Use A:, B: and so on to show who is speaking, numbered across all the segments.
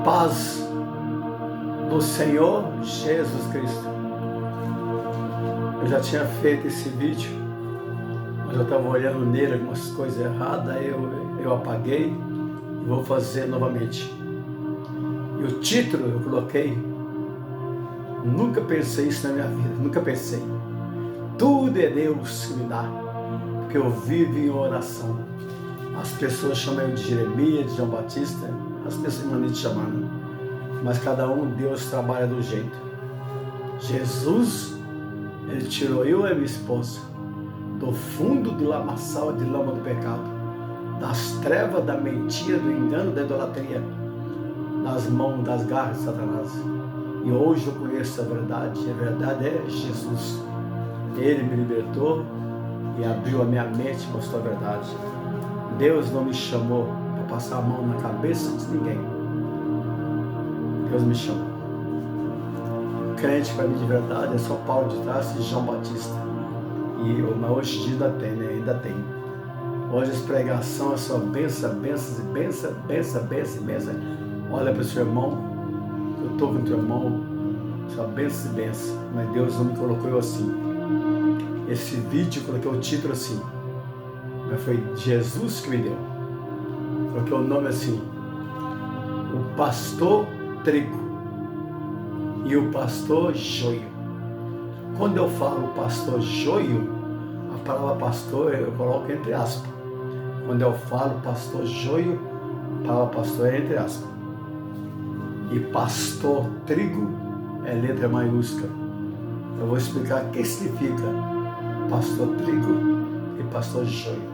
A: paz do Senhor Jesus Cristo. Eu já tinha feito esse vídeo, mas eu estava olhando nele algumas coisas erradas, aí eu apaguei e vou fazer novamente. E o título eu coloquei: nunca pensei isso na minha vida, nunca pensei. Tudo é Deus que me dá, porque eu vivo em oração. As pessoas chamam eu de Jeremias, de João Batista, as pessoas mandam de chamando, mas cada um, Deus trabalha do jeito. Jesus, Ele tirou eu e minha esposa do fundo do lamaçal de lama do pecado, das trevas, da mentira, do engano, da idolatria, das mãos, das garras de Satanás. E hoje eu conheço a verdade é Jesus. Ele me libertou e abriu a minha mente e mostrou a verdade. Deus não me chamou para passar a mão na cabeça de ninguém. Deus me chamou. Crente para mim de verdade é só Paulo de Tarso e João Batista. Mas hoje em dia ainda tem, né? Ainda tem. Hoje as pregações é só benção, benção e benção, benção, benção, benção. Olha para o seu irmão, eu estou com o teu irmão, só benção e benção. Mas Deus não me colocou eu assim. Esse vídeo eu coloquei o título assim, mas foi Jesus que me deu. Coloquei o nome assim: o pastor trigo e o pastor joio. Quando eu falo pastor joio, a palavra pastor eu coloco entre aspas. Quando eu falo pastor joio, a palavra pastor é entre aspas. E pastor trigo é letra maiúscula. Eu vou explicar o que significa pastor trigo e pastor joio.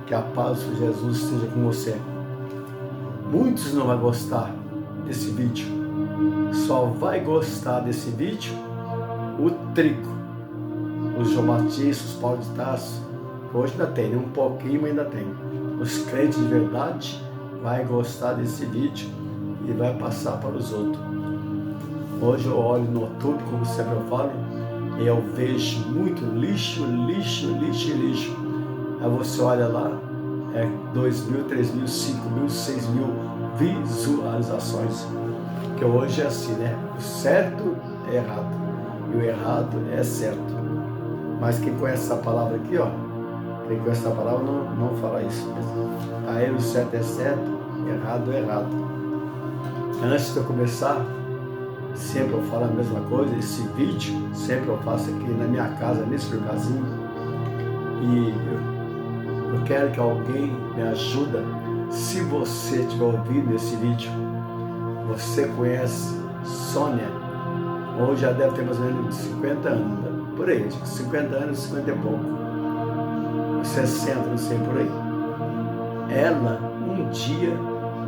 A: Que a paz de Jesus esteja com você. Muitos não vão gostar desse vídeo. Só vai gostar desse vídeo o trigo. Os João Batista, os Paulo de Tarso. Hoje ainda tem, um pouquinho, mas ainda tem. Os crentes de verdade vai gostar desse vídeo e vai passar para os outros. Hoje eu olho no YouTube, como sempre eu falo, e eu vejo muito lixo. Aí você olha lá, 2.000, 3.000, 5.000, 6.000 visualizações. Porque hoje é assim, né? O certo é errado e o errado é certo. Mas quem conhece essa palavra aqui, ó, quem conhece essa palavra não fala isso. Para ele o certo é certo, errado é errado. Antes de eu começar, sempre eu falo a mesma coisa. Esse vídeo sempre eu faço aqui na minha casa, nesse lugarzinho. E eu quero que alguém me ajude. Se você estiver ouvindo esse vídeo, você conhece Sônia, hoje já deve ter mais ou menos 50 anos, por aí, 50 anos, 50 e pouco, 60, não sei, por aí. Ela, um dia,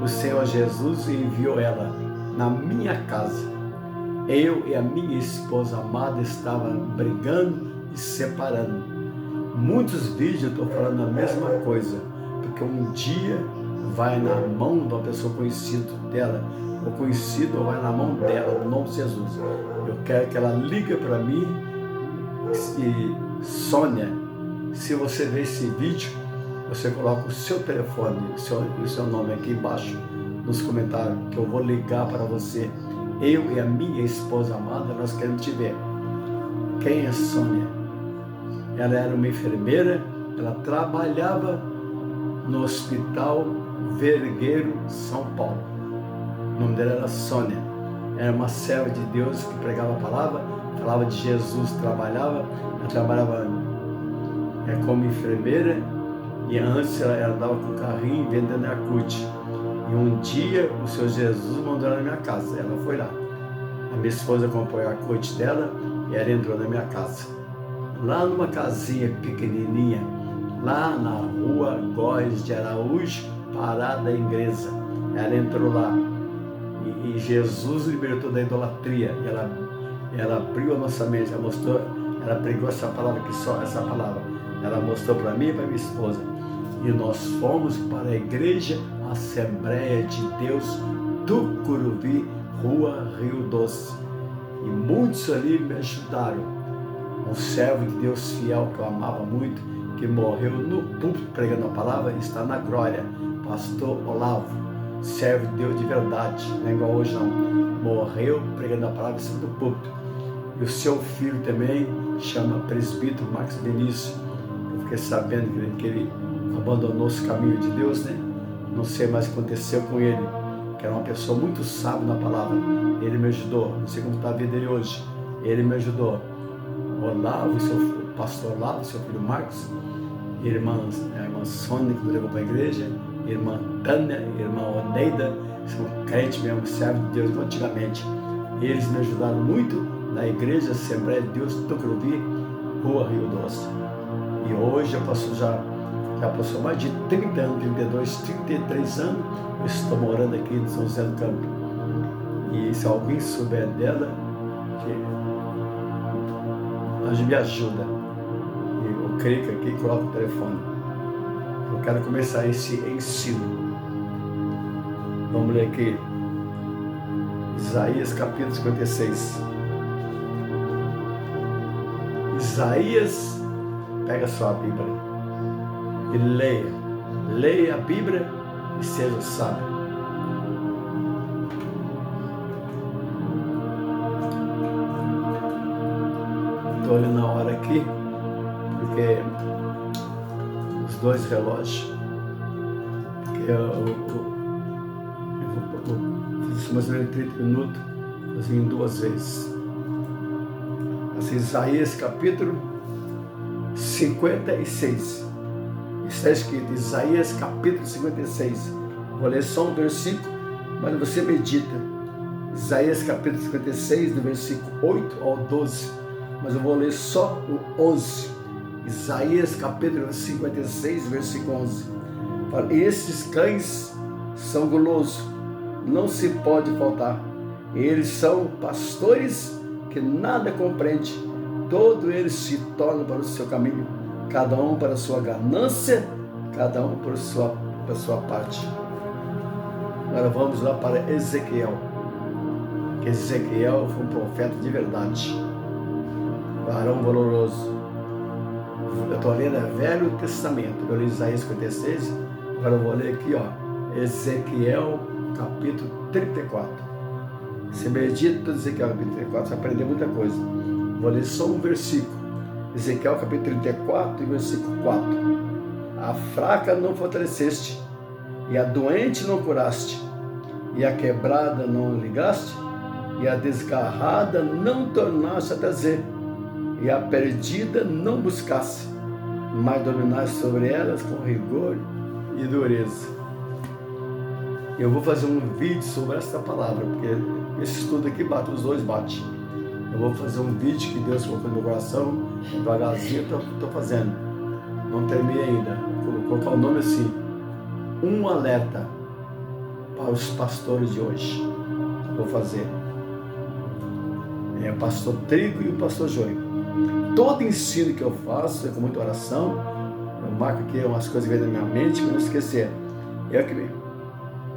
A: o Senhor Jesus enviou ela na minha casa. Eu e a minha esposa amada estavam brigando e separando. Muitos vídeos eu estou falando a mesma coisa, porque um dia vai na mão de uma pessoa conhecida dela, ou conhecido, ou vai na mão dela, no nome de Jesus. Eu quero que ela ligue para mim. E Sônia, se você ver esse vídeo, você coloca o seu telefone e o seu nome aqui embaixo nos comentários, que eu vou ligar para você. Eu e a minha esposa amada, nós queremos te ver. Quem é Sônia? Ela era uma enfermeira, ela trabalhava no Hospital Vergueiro, São Paulo. O nome dela era Sônia. Era uma serva de Deus que pregava a palavra, falava de Jesus, ela trabalhava como enfermeira, e antes ela andava com o carrinho vendendo Yakult. E um dia o Senhor Jesus mandou ela na minha casa, ela foi lá. A minha esposa comprou a Yakult dela e ela entrou na minha casa. Lá numa casinha pequenininha, lá na rua Góes de Araújo, Parada Inglesa. Ela entrou lá e Jesus libertou da idolatria. E ela abriu a nossa mente, ela pregou essa palavra aqui, só essa palavra. Ela mostrou para mim e para minha esposa. E nós fomos para a igreja Assembleia de Deus, Tucuruvi, Rua Rio Doce. E muitos ali me ajudaram. Um servo de Deus fiel que eu amava muito, que morreu no púlpito pregando a palavra, está na glória, pastor Olavo. servo de Deus de verdade, não é igual hoje não. Morreu pregando a palavra em cima do púlpito. E o seu filho também chama presbítero Marcos Benício. Eu fiquei sabendo que ele abandonou esse caminho de Deus, né? Não sei mais o que aconteceu com ele, que era uma pessoa muito sábia na palavra. Ele me ajudou, não sei como está a vida dele hoje. Ele me ajudou. Olavo, o pastor Olavo, seu filho Marcos, a irmã Sônia, que me levou para a igreja, a irmã Tânia, a irmã Oneida, são crentes mesmo, servos de Deus antigamente. Eles me ajudaram muito na igreja Assembleia de Deus, Tucuruvi, Rua Rio Doce. E hoje eu passo já passou mais de 30 anos, 32, 33 anos, eu estou morando aqui em São José do Campo. E se alguém souber dela, que me ajuda. E eu clico aqui e coloco o telefone. Eu quero começar esse ensino. Vamos ler aqui. Isaías capítulo 56. Isaías, pega sua Bíblia e leia. Leia a Bíblia e seja sábio. Estou olhando a hora aqui, porque os dois relógios, porque eu fiz mais ou menos 30 minutos, eu vim 2 vezes. Assim, Isaías capítulo 56. Está escrito, Isaías capítulo 56. Vou ler só um versículo, mas você medita. Isaías capítulo 56, do versículo 8 ao 12. Mas eu vou ler só o 11. Isaías capítulo 56, versículo 11. Fala, esses cães são gulosos, não se pode faltar. Eles são pastores que nada compreende. Todos eles se tornam para o seu caminho, cada um para a sua ganância, cada um para a sua parte. Agora vamos lá para Ezequiel. Ezequiel foi um profeta de verdade, varão valoroso. Eu estou lendo Velho Testamento, eu li Isaías 56, agora eu vou ler aqui, Ezequiel capítulo 34. Você medita Ezequiel capítulo 34, você vai aprender muita coisa. Vou ler só um versículo. Ezequiel capítulo 34, versículo 4. A fraca não fortaleceste, e a doente não curaste, e a quebrada não ligaste, e a desgarrada não tornaste a trazer, e a perdida não buscasse, mas dominaste sobre elas com rigor e dureza. Eu vou fazer um vídeo sobre essa palavra, porque esse estudo aqui bate, os dois bate. Eu vou fazer um vídeo que Deus colocou no meu coração, devagarzinho estou fazendo. Não terminei ainda. Vou colocar o nome assim, um alerta para os pastores de hoje. Vou fazer. É o pastor Trigo e o pastor Joio. Todo ensino que eu faço é com muita oração. Eu marco aqui umas coisas que vêm na minha mente para não esquecer.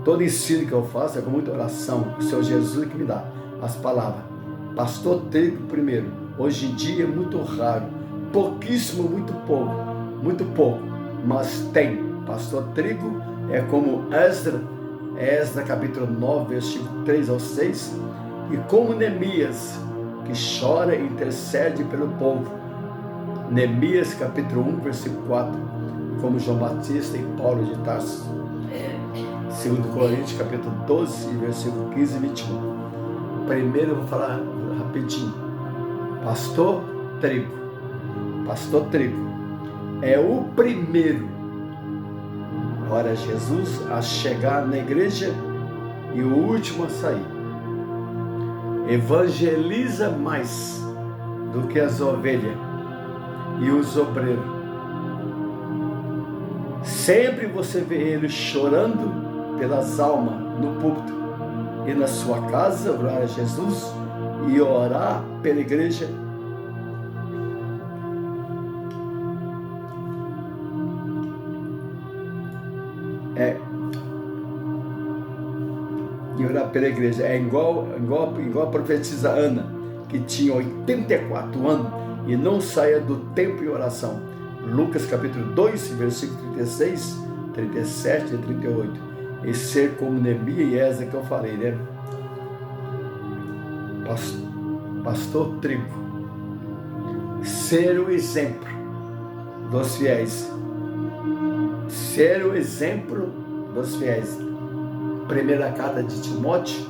A: Todo ensino que eu faço é com muita oração. O Senhor Jesus que me dá as palavras. Pastor Trigo primeiro. Hoje em dia é muito raro. Pouquíssimo, muito pouco. Mas tem. Pastor Trigo é como Esdras capítulo 9, versículo 3 ao 6. E como Neemias, que chora e intercede pelo povo. Neemias capítulo 1, versículo 4, como João Batista e Paulo de Tarso. 2 Coríntios capítulo 12, versículo 15 e 21. Primeiro eu vou falar rapidinho. Pastor Trigo é o primeiro, glória a Jesus, a chegar na igreja e o último a sair. Evangeliza mais do que as ovelhas e os obreiros. Sempre você vê ele chorando pelas almas no púlpito e na sua casa, orar a Jesus e orar pela igreja. E orar pela igreja é igual a profetisa Ana, que tinha 84 anos e não saía do templo em oração. Lucas capítulo 2, versículo 36, 37 e 38. e ser como Neemias e Esdras que eu falei, né? Pastor trigo, ser o exemplo dos fiéis, ser o exemplo dos fiéis. Primeira carta de Timóteo,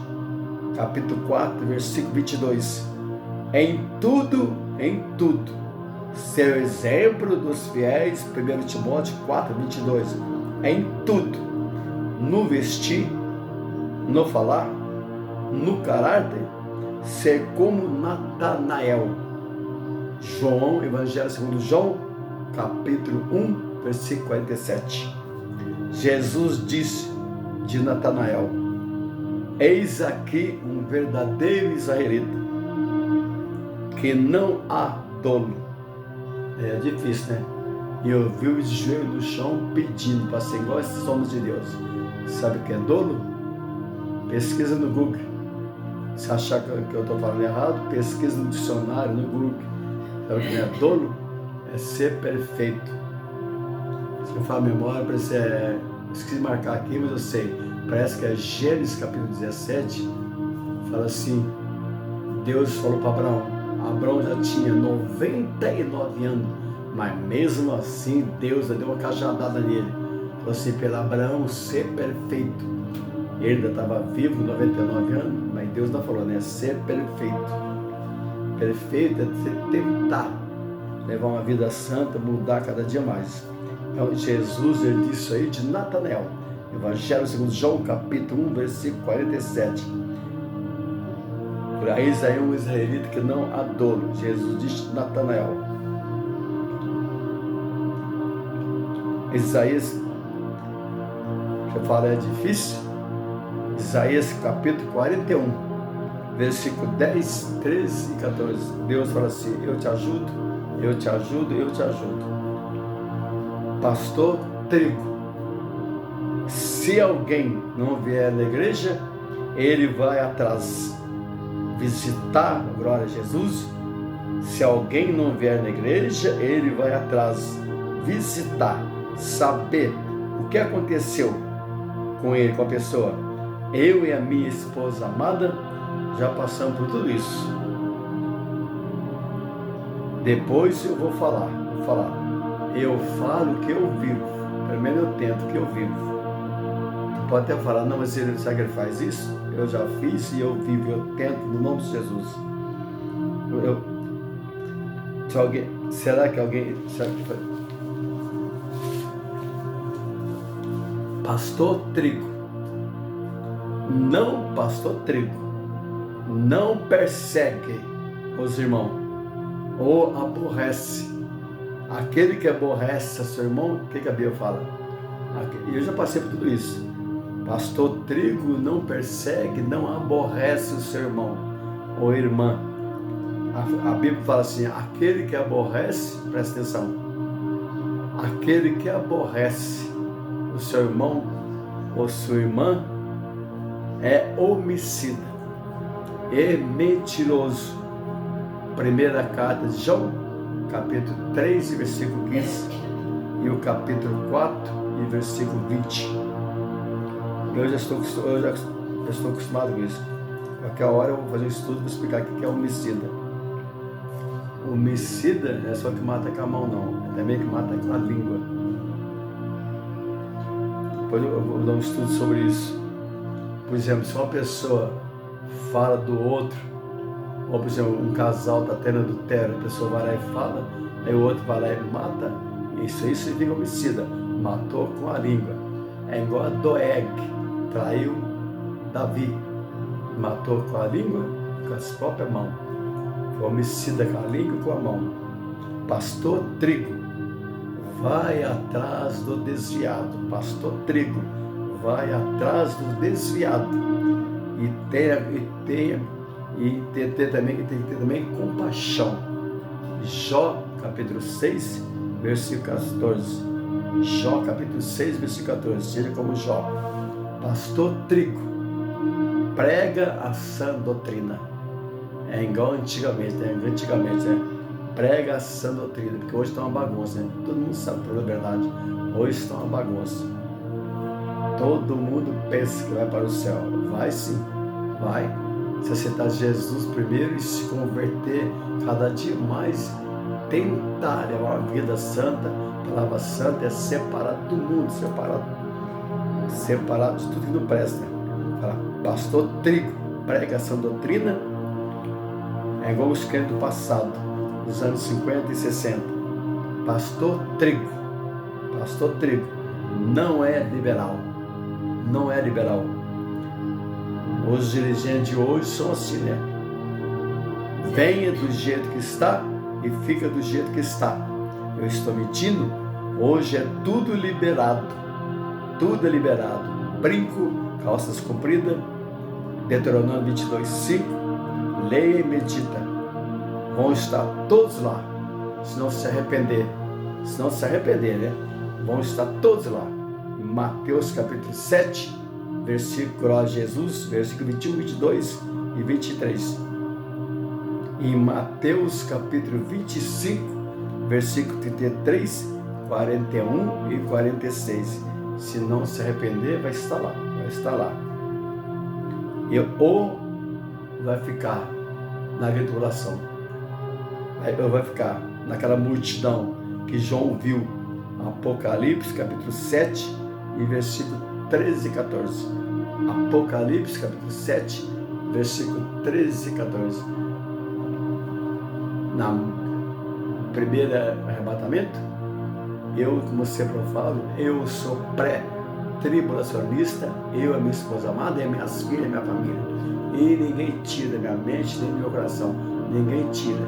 A: capítulo 4, versículo 22. Em tudo, ser o exemplo dos fiéis. 1 Timóteo 4, 22. Em tudo, no vestir, no falar, no caráter, ser como Natanael. João, Evangelho segundo João, capítulo 1, versículo 47. Jesus disse de Natanael: eis aqui um verdadeiro israelita, que não há dolo. É difícil, né? E eu vi o joelho no chão pedindo para ser igual esses homens de Deus. Sabe o que é dolo? Pesquisa no Google. Se achar que eu estou falando errado, pesquisa no dicionário, no Google. Sabe o que é dolo? É ser perfeito. Se eu falar memória, parece esqueci de marcar aqui, mas eu sei. Parece que é Gênesis capítulo 17. Fala assim: Deus falou para Abraão. Abraão já tinha 99 anos, mas mesmo assim Deus deu uma cajadada nele. Falou assim: pelo Abraão ser perfeito. Ele ainda estava vivo, 99 anos, mas Deus ainda falou, né? Ser perfeito. Perfeito é você tentar levar uma vida santa, mudar cada dia mais. Então Jesus, ele disse isso aí de Natanael. Evangelho segundo João, capítulo 1, versículo 47. Por aí é um israelita que não há dolo. Jesus disse de Natanael. Isaías, que eu falo é difícil. Isaías capítulo 41, versículo 10, 13 e 14. Deus fala assim: eu te ajudo, eu te ajudo, eu te ajudo. Pastor trigo. Se alguém não vier na igreja, ele vai atrás visitar, glória a Jesus. Se alguém não vier na igreja, ele vai atrás visitar, saber o que aconteceu com ele, com a pessoa. Eu e a minha esposa amada já passamos por tudo isso. Depois eu vou falar. Eu falo o que eu vivo. Primeiro eu tento o que eu vivo. Tu pode até falar: não, mas será que ele faz isso? Eu já fiz e eu vivo, eu tento no nome de Jesus. Será que alguém faz? Pastor trigo. Não, pastor trigo, não persegue os irmãos, ou aborrece. Aquele que aborrece seu irmão, o que a Bíblia fala? Eu já passei por tudo isso. Pastor trigo não persegue, não aborrece o seu irmão ou irmã. A Bíblia fala assim: aquele que aborrece, presta atenção, aquele que aborrece o seu irmão ou sua irmã é homicida, é mentiroso. Primeira carta de João, capítulo 3, versículo 15, e o capítulo 4, e versículo 20. Eu já estou acostumado com isso. Qualquer hora eu vou fazer um estudo para explicar o que é homicida. Homicida não é só que mata com a mão, não, é também que mata com a língua. Depois eu vou dar um estudo sobre isso. Por exemplo, se uma pessoa fala do outro, ou por exemplo, um casal está tendo adultério, a pessoa vai lá e fala, aí o outro vai lá e mata, isso aí significa homicida, matou com a língua. É igual a Doeg, traiu Davi, matou com a língua, com as próprias mãos. Foi homicida com a língua e com a mão. Pastor trigo, vai atrás do desviado. Pastor trigo, vai atrás do desviado e tem que ter também compaixão. Jó capítulo 6, versículo 14. Jó capítulo 6, versículo 14. Seja como Jó. Pastor trigo, prega a sã doutrina. É igual antigamente, né? Prega a sã doutrina, porque hoje está uma bagunça, né? Todo mundo sabe, por verdade. Hoje está uma bagunça. Todo mundo pensa que vai para o céu. Vai sim, vai. Se aceitar Jesus primeiro e se converter cada dia mais, tentar levar uma vida santa. A palavra santa é separado do mundo, separado de tudo que não presta. Fala, pastor Trigo prega essa doutrina, é igual os crentes do passado, dos anos 50 e 60. Pastor Trigo não é liberal. Não é liberal. Os dirigentes de hoje são assim, né? Venha do jeito que está e fica do jeito que está. Eu estou mentindo? Hoje é tudo liberado. Tudo é liberado. Brinco, calças compridas, Deuteronômio 22:5. Leia e medita. Vão estar todos lá. Se não se arrepender, né? Vão estar todos lá. Mateus capítulo 7, versículo a Jesus, versículo 21, 22 e 23. Em Mateus capítulo 25, versículo 33, 41 e 46. Se não se arrepender, vai estar lá. Ou vai ficar na tribulação, ou vai ficar naquela multidão que João viu, Apocalipse capítulo 7 e versículo 13 e 14. Apocalipse capítulo 7, versículo 13 e 14. Na primeira arrebatamento, eu, como sempre eu falo, eu sou pré-tribulacionista, eu, a minha esposa amada, e as minhas filhas, a minha família. E ninguém tira da minha mente, nem do meu coração. Ninguém tira.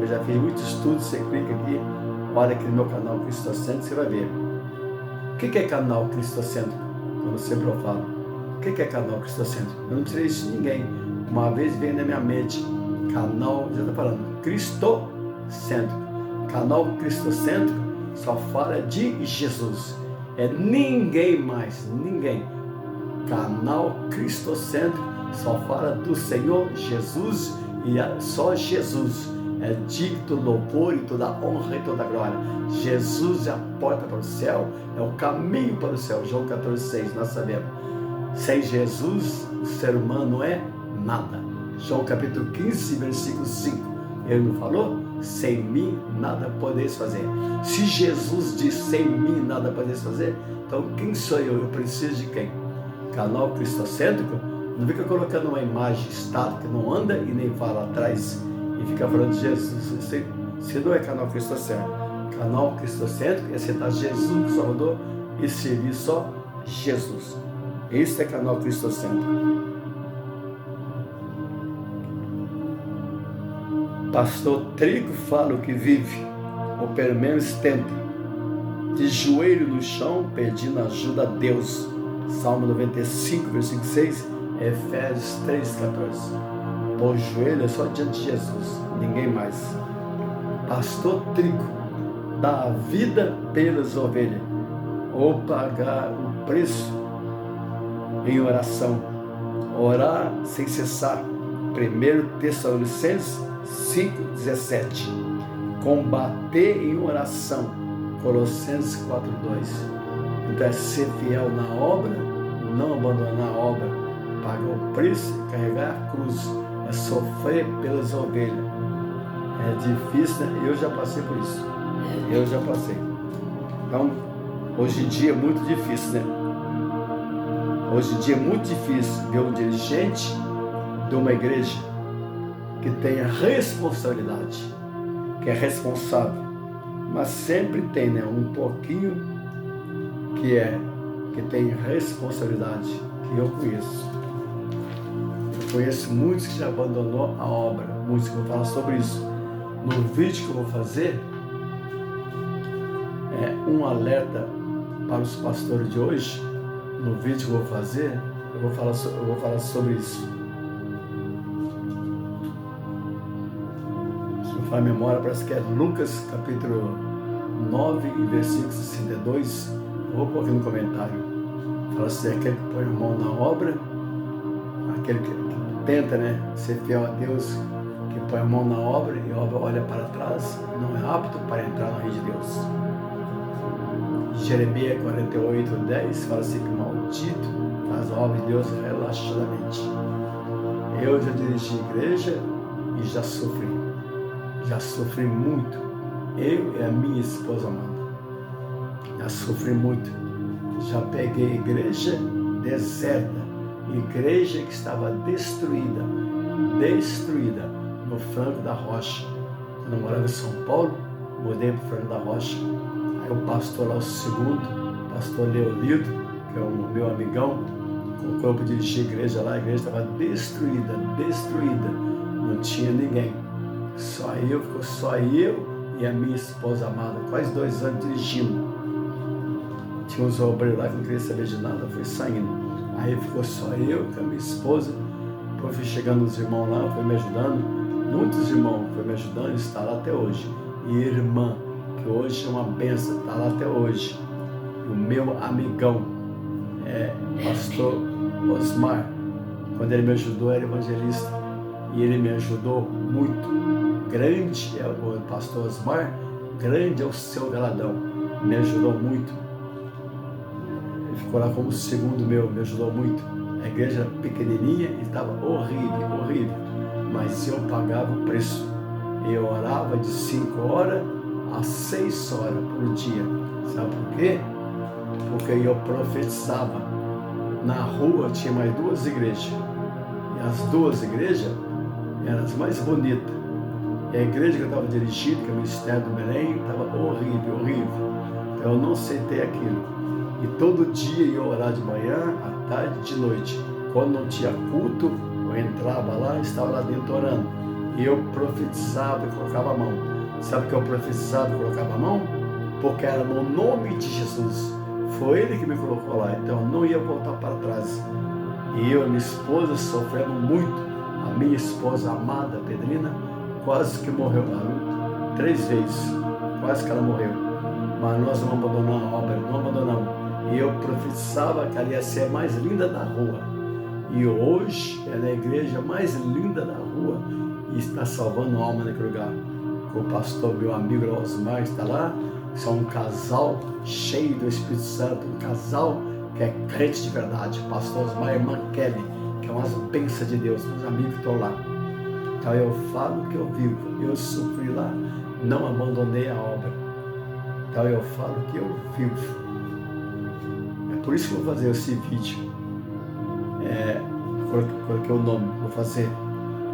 A: Eu já fiz muitos estudos, você clica aqui, olha aqui no meu canal Cristocêntrico, você vai ver. O que é canal Cristocêntrico? Como sempre eu falo. O que é canal Cristocêntrico? Eu não tirei isso de ninguém. Uma vez veio na minha mente, canal, já estou falando, Cristocêntrico. Canal Cristocêntrico só fala de Jesus. É ninguém mais, ninguém. Canal Cristocêntrico só fala do Senhor Jesus e só Jesus. É digno louvor e toda honra e toda glória. Jesus é a porta para o céu, é o caminho para o céu. João 14,6, nós sabemos. Sem Jesus, o ser humano é nada. João capítulo 15, versículo 5. Ele não falou? Sem mim nada podeis fazer. Se Jesus diz sem mim nada podeis fazer, então quem sou eu? Eu preciso de quem? Canal Cristocêntrico não fica colocando uma imagem estática que não anda e nem fala atrás e fica falando de Jesus. Se não é canal Cristocêntrico. Canal Cristocêntrico é aceitar Jesus como Salvador e servir só Jesus. Esse é canal Cristocêntrico. Pastor Trigo fala o que vive, ou pelo menos tenta, de joelho no chão, pedindo ajuda a Deus. Salmo 95, versículo 6, Efésios 3, 14. Pôr o joelho é só diante de Jesus, ninguém mais. Pastor Trigo dá a vida pelas ovelhas, ou pagar o preço em oração, orar sem cessar. 1 Tessalonicenses 5,17. Combater em oração. Colossenses 4,2. Então é ser fiel na obra, não abandonar a obra, pagar o preço, carregar a cruz, é sofrer pelas ovelhas. É difícil, né? Eu já passei por isso. Então, hoje em dia é muito difícil, né? Hoje em dia é muito difícil ver um dirigente de uma igreja que tenha responsabilidade, que é responsável, mas sempre tem, né, um pouquinho que tem responsabilidade, que eu conheço. Eu conheço muitos que já abandonou a obra, muitos que vão falar sobre isso. No vídeo que eu vou fazer, é um alerta para os pastores de hoje. No vídeo que eu vou fazer, eu vou falar sobre isso. Se não for a memória, parece que é Lucas capítulo 9 e versículo 62. Eu vou pôr aqui no comentário. Fala assim, aquele que põe a mão na obra, aquele que tenta, né, ser fiel a Deus, que põe a mão na obra e a obra olha para trás, não é apto para entrar no reino de Deus. Jeremias 48:10 fala assim que maldito faz a obra de Deus relaxadamente. Eu já dirigi igreja e já sofri muito, eu e a minha esposa amada, já sofri muito, já peguei igreja deserta, igreja que estava destruída no Franco da Rocha. Quando eu morava em São Paulo, mudei para o Franco da Rocha. Aí o pastor lá, o segundo, pastor Leolido, que é o meu amigão, colocou eu para dirigir a igreja lá. A igreja estava destruída, não tinha ninguém, ficou só eu e a minha esposa amada, quase 2 anos dirigindo. Tinha uns obreiros lá que não queria saber de nada, foi saindo. Aí ficou só eu com a minha esposa. Depois fui chegando os irmãos lá, foi me ajudando. Muitos irmãos foi me ajudando, está lá até hoje. E irmã, que hoje é uma benção, está lá até hoje. E o meu amigão, pastor Osmar, quando ele me ajudou, era evangelista. E ele me ajudou muito. Grande é o pastor Osmar, grande é o seu galadão. Me ajudou muito. Ele ficou lá como segundo meu, me ajudou muito. A igreja era pequenininha e estava horrível. Mas eu pagava o preço. Eu orava de 5 horas a 6 horas por dia. Sabe por quê? Porque eu profetizava. Na rua tinha mais 2 igrejas. E as 2 igrejas eram as mais bonitas. E a igreja que eu estava dirigindo, que é o Ministério do Belém, estava horrível. Então eu não aceitei aquilo. E todo dia eu ia orar de manhã, à tarde e de noite. Quando não tinha culto, eu entrava lá e estava lá dentro orando. E eu profetizava e colocava a mão. Sabe o que eu profetizava e colocava a mão? Porque era no nome de Jesus. Foi Ele que me colocou lá, então eu não ia voltar para trás. E eu e minha esposa sofremos muito. A minha esposa amada, Pedrina, quase que morreu, 3 vezes. Quase que ela morreu. Mas nós não abandonamos a obra, não abandonamos. E eu profetizava que ela ia ser a mais linda da rua. E hoje ela é a igreja mais linda da rua e está salvando alma naquele lugar. O pastor, meu amigo Osmar, está lá. São um casal cheio do Espírito Santo, um casal que é crente de verdade. O pastor Osmar e a irmã Kelly, que é umas bênçãos de Deus, meus amigos que estão lá. Então eu falo que eu vivo, eu sofri lá, não abandonei a obra. Então eu falo que eu vivo. É por isso que eu vou fazer esse vídeo. Coloquei o nome, vou fazer.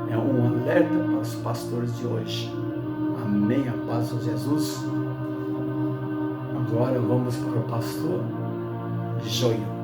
A: É um alerta para os pastores de hoje. Amém, a paz de Jesus. Agora vamos para o pastor Joio.